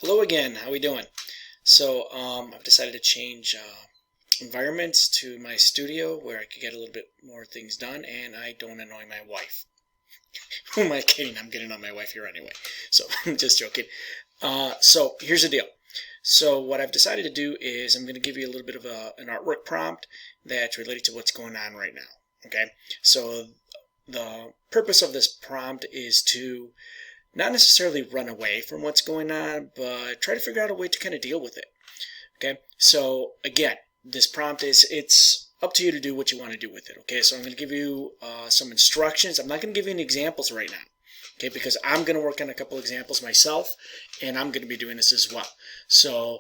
Hello again, how we doing? So I've decided to change environments to my studio where I could get a little bit more things done and I don't annoy my wife. Who am I kidding? I'm getting on my wife here anyway. So I'm just joking. So here's the deal. So what I've decided to do is I'm going to give you a little bit of an artwork prompt that's related to what's going on right now. Okay, so the purpose of this prompt is to not necessarily run away from what's going on, but try to figure out a way to kind of deal with it. Okay, so again, this prompt it's up to you to do what you want to do with it. Okay, so I'm going to give you some instructions. I'm not going to give you any examples right now. Okay, because I'm going to work on a couple examples myself, and I'm going to be doing this as well. So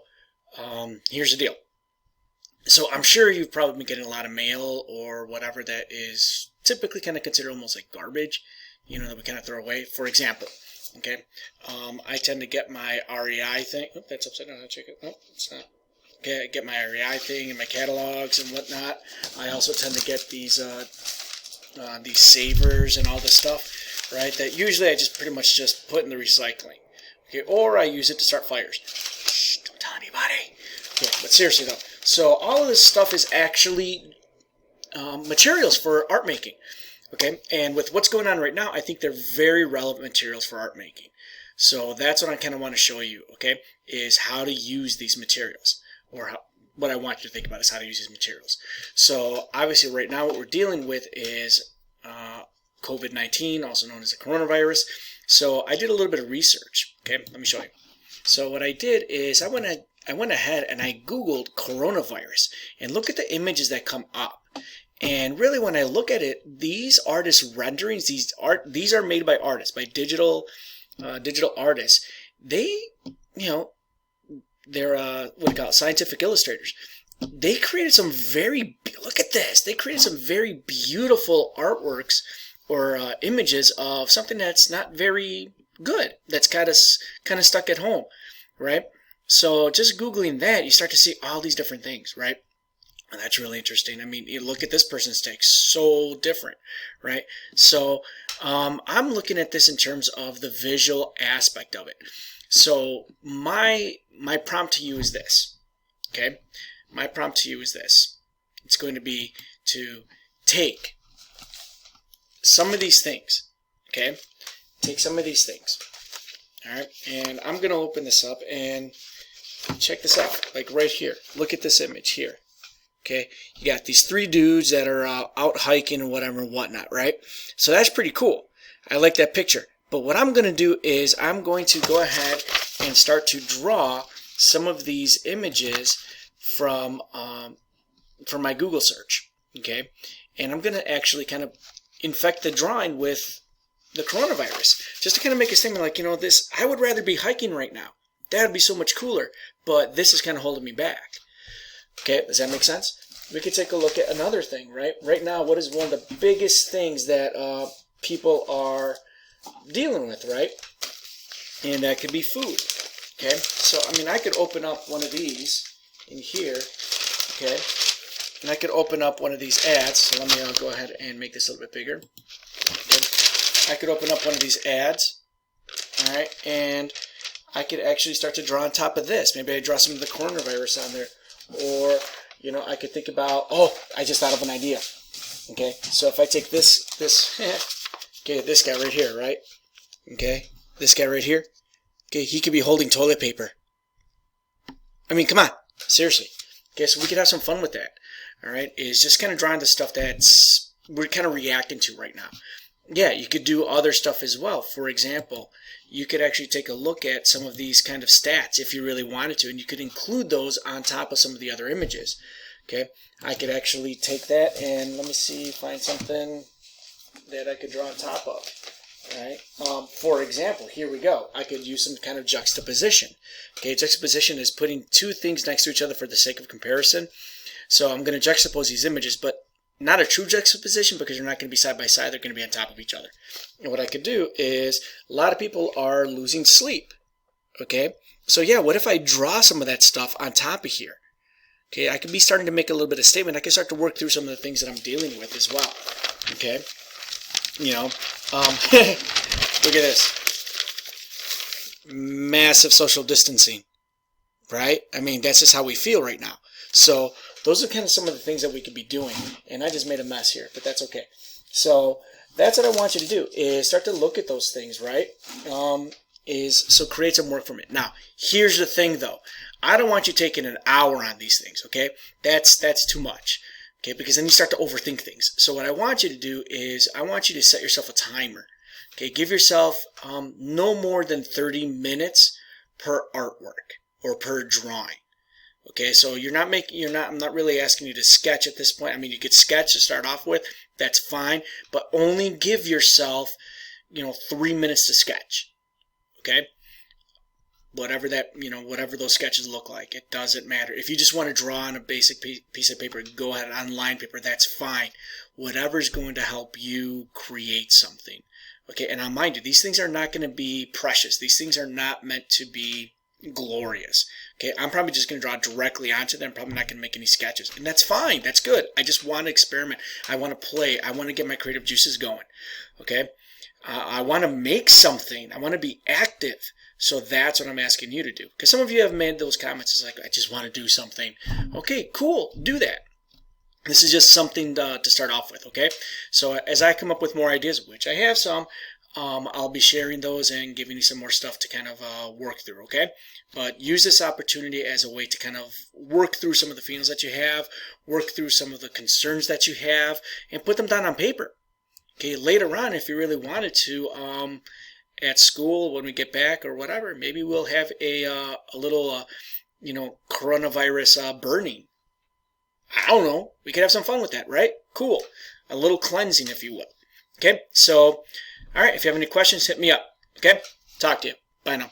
here's the deal. So I'm sure you've probably been getting a lot of mail or whatever that is typically kind of considered almost like garbage, you know, that we kind of throw away. For example, okay, I tend to get my REI thing. Oh, that's upside down. I'll check it. Oh, it's not. Okay, I get my REI thing and my catalogs and whatnot. I also tend to get these savers and all this stuff, right? That usually I just pretty much just put in the recycling. Okay, or I use it to start fires. Shh, don't tell anybody. Okay, but seriously though, so all of this stuff is actually materials for art making. Okay, and with what's going on right now, I think they're very relevant materials for art making. So that's what I kind of want to show you, okay, is how to use these materials, or what I want you to think about is how to use these materials. So obviously right now what we're dealing with is COVID-19, also known as the coronavirus. So I did a little bit of research, okay, let me show you. So what I did is I went ahead and I Googled coronavirus, and look at the images that come up. And really, when I look at it, these artist renderings, these are made by artists, by digital artists. They, you know, they're what do you call it, scientific illustrators. They created some look at this. They created some very beautiful artworks or images of something that's not very good. That's kind of stuck at home, right? So just Googling that, you start to see all these different things, right? And that's really interesting. I mean, you look at this person's take, so different, right? So I'm looking at this in terms of the visual aspect of it. So my prompt to you is this, okay? My prompt to you is this. It's going to be to take some of these things, okay? Take some of these things, all right? And I'm going to open this up and check this out, like right here. Look at this image here. Okay, you got these three dudes that are out hiking and whatever and whatnot, right? So that's pretty cool. I like that picture. But what I'm going to do is I'm going to go ahead and start to draw some of these images from my Google search. Okay, and I'm going to actually kind of infect the drawing with the coronavirus, just to kind of make a statement like, you know, this, I would rather be hiking right now. That would be so much cooler, but this is kind of holding me back. Okay, does that make sense? We could take a look at another thing, right? Right now, what is one of the biggest things that people are dealing with, right? And that could be food. Okay, so I mean, I could open up one of these in here, okay? And I could open up one of these ads. So let me go ahead and make this a little bit bigger. Okay. I could open up one of these ads, all right? And I could actually start to draw on top of this. Maybe I draw some of the coronavirus on there. Or, you know, I could think about, oh, I just thought of an idea. Okay, so if I take this, okay, this guy right here, right? Okay, this guy right here. Okay, he could be holding toilet paper. I mean, come on, seriously. Okay, so we could have some fun with that. All right, is just kind of drawing the stuff that's we're kind of reacting to right now. Yeah, you could do other stuff as well. For example, you could actually take a look at some of these kind of stats if you really wanted to, and you could include those on top of some of the other images. Okay, I could actually take that and let me see, find something that I could draw on top of. All right. For example, here we go. I could use some kind of juxtaposition. Okay, juxtaposition is putting two things next to each other for the sake of comparison. So I'm going to juxtapose these images, but not a true juxtaposition because they're not going to be side by side. They're going to be on top of each other. And what I could do is, a lot of people are losing sleep. Okay, so yeah, what if I draw some of that stuff on top of here? Okay, I could be starting to make a little bit of statement. I can start to work through some of the things that I'm dealing with as well. Okay, you know, look at this. massive social distancing, right? I mean, that's just how we feel right now. So those are kind of some of the things that we could be doing. And I just made a mess here, but that's okay. So that's what I want you to do, is start to look at those things, right? So create some work from it. Now, here's the thing though. I don't want you taking an hour on these things, okay? That's too much, okay? Because then you start to overthink things. So what I want you to do is I want you to set yourself a timer, okay? Give yourself no more than 30 minutes per artwork or per drawing. Okay, so I'm not really asking you to sketch at this point. I mean, you could sketch to start off with, that's fine, but only give yourself, 3 minutes to sketch. Okay? Whatever those sketches look like, it doesn't matter. If you just want to draw on a basic piece of paper, go ahead on line paper, that's fine. Whatever's going to help you create something. Okay, and now mind you, these things are not going to be precious. These things are not meant to be glorious. Okay, I'm probably just going to draw directly onto them. I'm probably not going to make any sketches, and that's fine. That's good. I just want to experiment. I want to play. I want to get my creative juices going. Okay, I want to make something. I want to be active. So that's what I'm asking you to do. Because some of you have made those comments. It's like, I just want to do something. Okay, cool. Do that. This is just something to start off with. Okay, so as I come up with more ideas, which I have some, I'll be sharing those and giving you some more stuff to kind of work through, okay? But use this opportunity as a way to kind of work through some of the feelings that you have, work through some of the concerns that you have, and put them down on paper. Okay, later on, if you really wanted to, at school, when we get back or whatever, maybe we'll have a little, coronavirus burning. I don't know. We could have some fun with that, right? Cool. A little cleansing, if you will. Okay, so... all right, if you have any questions, hit me up. Okay? Talk to you. Bye now.